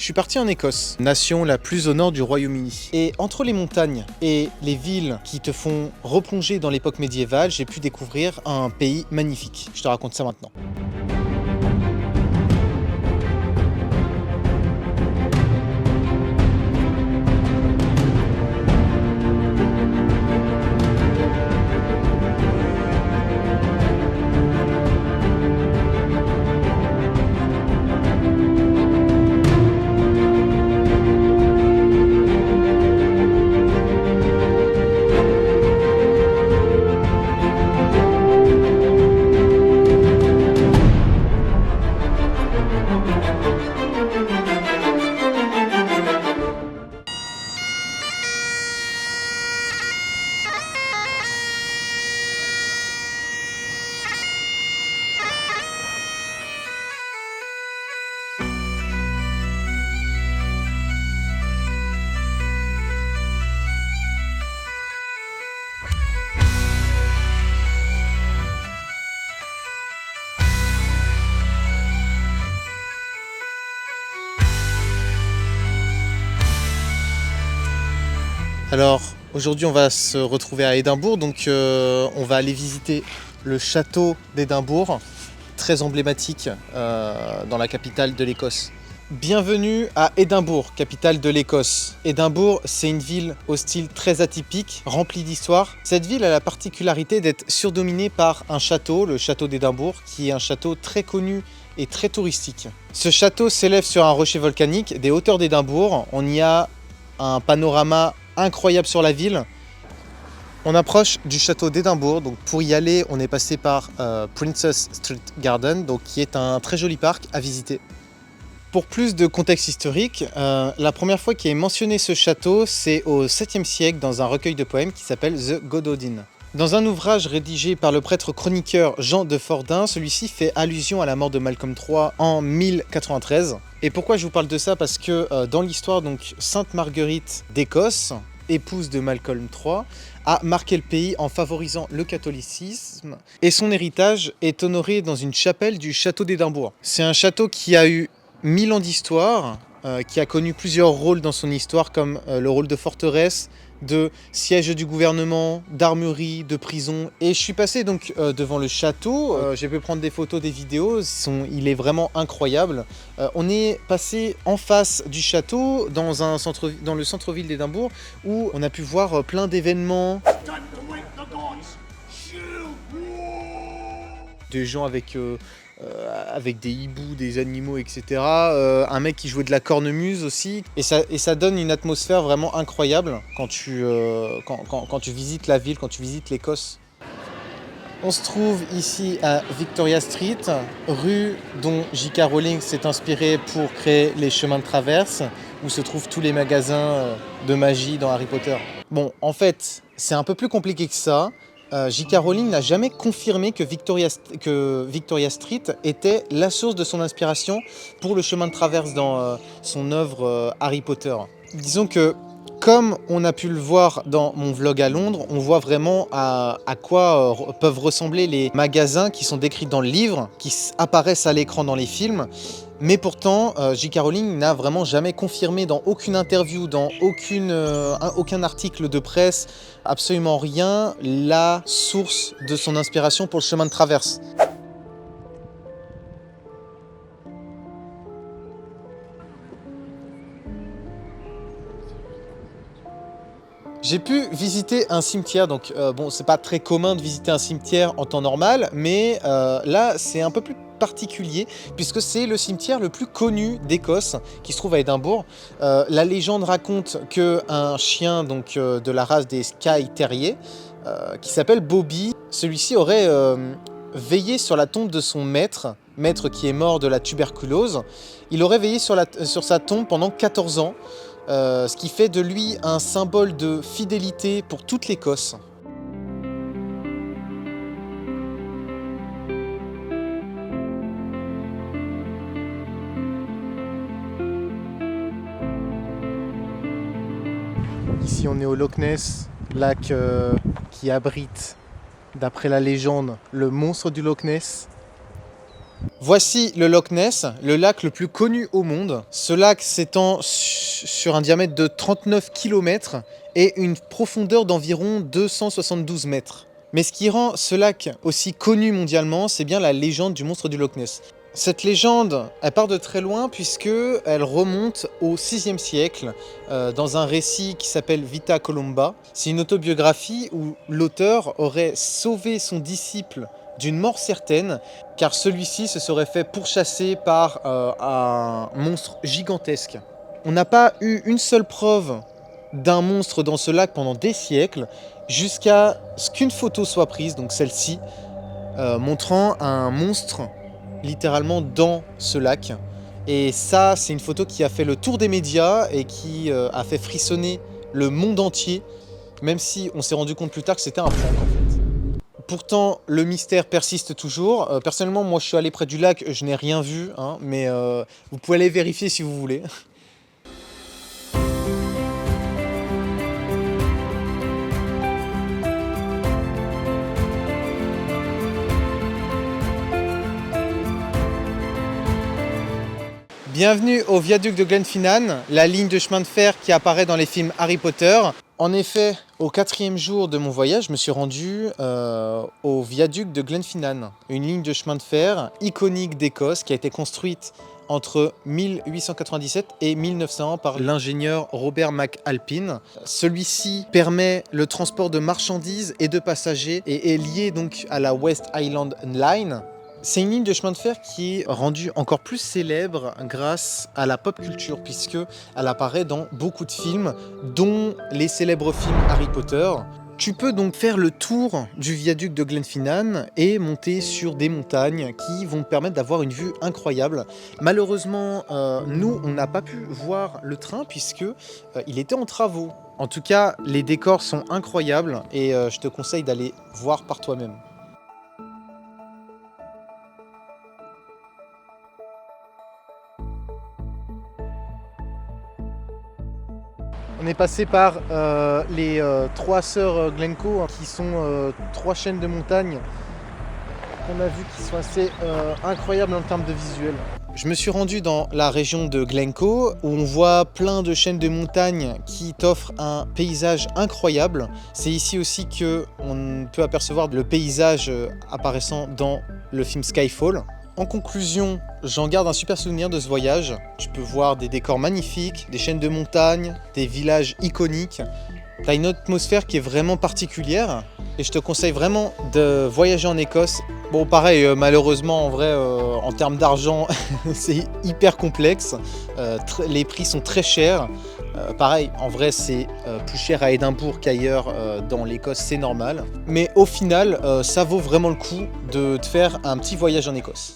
suis parti en Écosse, nation la plus au nord du Royaume-Uni. Et entre les montagnes et les villes qui te font replonger dans l'époque médiévale, j'ai pu découvrir un pays magnifique. Je te raconte ça maintenant. Alors aujourd'hui on va se retrouver à Édimbourg, donc on va aller visiter le château d'Édimbourg, très emblématique dans la capitale de l'Écosse. Bienvenue à Édimbourg, capitale de l'Écosse. Édimbourg, c'est une ville au style très atypique, remplie d'histoire. Cette ville a la particularité d'être surdominée par un château, le château d'Édimbourg, qui est un château très connu et très touristique. Ce château s'élève sur un rocher volcanique des hauteurs d'Édimbourg. On y a un panorama incroyable sur la ville. On approche du château d'Édimbourg, donc pour y aller on est passé par Princess Street Garden, donc qui est un très joli parc à visiter. Pour plus de contexte historique, la première fois qu'il est mentionné ce château, c'est au 7e siècle dans un recueil de poèmes qui s'appelle The Gododin. Dans un ouvrage rédigé par le prêtre chroniqueur Jean de Fordin, celui-ci fait allusion à la mort de Malcolm III en 1093. Et pourquoi je vous parle de ça? Parce que dans l'histoire, donc Sainte Marguerite d'Écosse, épouse de Malcolm III, a marqué le pays en favorisant le catholicisme et son héritage est honoré dans une chapelle du château d'Édimbourg. C'est un château qui a eu 1000 ans d'histoire, qui a connu plusieurs rôles dans son histoire comme le rôle de forteresse, de siège du gouvernement, d'armurerie, de prison. Et je suis passé donc devant le château, j'ai pu prendre des photos, des vidéos, il est vraiment incroyable. On est passé en face du château, dans le centre-ville d'Édimbourg, où on a pu voir plein d'événements. Des gens avec des hiboux, des animaux, etc. Un mec qui jouait de la cornemuse aussi. Et ça donne une atmosphère vraiment incroyable quand tu visites la ville, quand tu visites l'Écosse. On se trouve ici à Victoria Street, rue dont J.K. Rowling s'est inspiré pour créer les chemins de traverse, où se trouvent tous les magasins de magie dans Harry Potter. Bon, en fait, c'est un peu plus compliqué que ça. J.K. Rowling n'a jamais confirmé que Victoria Street était la source de son inspiration pour le chemin de traverse dans son œuvre Harry Potter. Disons que, comme on a pu le voir dans mon vlog à Londres, on voit vraiment à quoi peuvent ressembler les magasins qui sont décrits dans le livre, qui apparaissent à l'écran dans les films. Mais pourtant, J.K. Rowling n'a vraiment jamais confirmé dans aucune interview, dans aucun article de presse, absolument rien, la source de son inspiration pour le chemin de traverse. J'ai pu visiter un cimetière, donc bon, c'est pas très commun de visiter un cimetière en temps normal, mais là c'est un peu plus particulier puisque c'est le cimetière le plus connu d'Écosse qui se trouve à Édimbourg. La légende raconte qu'un chien donc, de la race des Skye Terriers qui s'appelle Bobby, celui-ci aurait veillé sur la tombe de son maître qui est mort de la tuberculose. Il aurait veillé sur sa tombe pendant 14 ans. Ce qui fait de lui un symbole de fidélité pour toute l'Écosse. Ici on est au Loch Ness, lac qui abrite, d'après la légende, le monstre du Loch Ness. Voici le Loch Ness, le lac le plus connu au monde. Ce lac s'étend sur un diamètre de 39 km et une profondeur d'environ 272 mètres. Mais ce qui rend ce lac aussi connu mondialement, c'est bien la légende du monstre du Loch Ness. Cette légende, elle part de très loin puisque elle remonte au 6e siècle dans un récit qui s'appelle Vita Columba. C'est une autobiographie où l'auteur aurait sauvé son disciple d'une mort certaine, car celui-ci se serait fait pourchasser par un monstre gigantesque. On n'a pas eu une seule preuve d'un monstre dans ce lac pendant des siècles, jusqu'à ce qu'une photo soit prise, donc celle-ci, montrant un monstre littéralement dans ce lac. Et ça, c'est une photo qui a fait le tour des médias et qui a fait frissonner le monde entier, même si on s'est rendu compte plus tard que c'était un prank en fait. Pourtant, le mystère persiste toujours. Personnellement, moi, je suis allé près du lac, je n'ai rien vu, hein, mais vous pouvez aller vérifier si vous voulez. Bienvenue au viaduc de Glenfinnan, la ligne de chemin de fer qui apparaît dans les films Harry Potter. En effet, au 4e jour de mon voyage, je me suis rendu au viaduc de Glenfinnan, une ligne de chemin de fer iconique d'Écosse qui a été construite entre 1897 et 1900 par l'ingénieur Robert McAlpin. Celui-ci permet le transport de marchandises et de passagers et est lié donc à la West Highland Line. C'est une ligne de chemin de fer qui est rendue encore plus célèbre grâce à la pop culture, puisqu'elle apparaît dans beaucoup de films, dont les célèbres films Harry Potter. Tu peux donc faire le tour du viaduc de Glenfinnan et monter sur des montagnes qui vont te permettre d'avoir une vue incroyable. Malheureusement, nous, on n'a pas pu voir le train puisque il était en travaux. En tout cas, les décors sont incroyables et je te conseille d'aller voir par toi-même. On est passé par les 3 sœurs Glencoe, qui sont 3 chaînes de montagnes qu'on a vu qui sont assez incroyables en termes de visuel. Je me suis rendu dans la région de Glencoe où on voit plein de chaînes de montagnes qui t'offrent un paysage incroyable. C'est ici aussi qu'on peut apercevoir le paysage apparaissant dans le film Skyfall. En conclusion, j'en garde un super souvenir de ce voyage. Tu peux voir des décors magnifiques, des chaînes de montagnes, des villages iconiques. T'as une atmosphère qui est vraiment particulière et je te conseille vraiment de voyager en Écosse. Bon, pareil, malheureusement, en vrai, en termes d'argent, c'est hyper complexe. Les prix sont très chers. Pareil, en vrai, c'est plus cher à Édimbourg qu'ailleurs dans l'Écosse, c'est normal. Mais au final, ça vaut vraiment le coup de te faire un petit voyage en Écosse.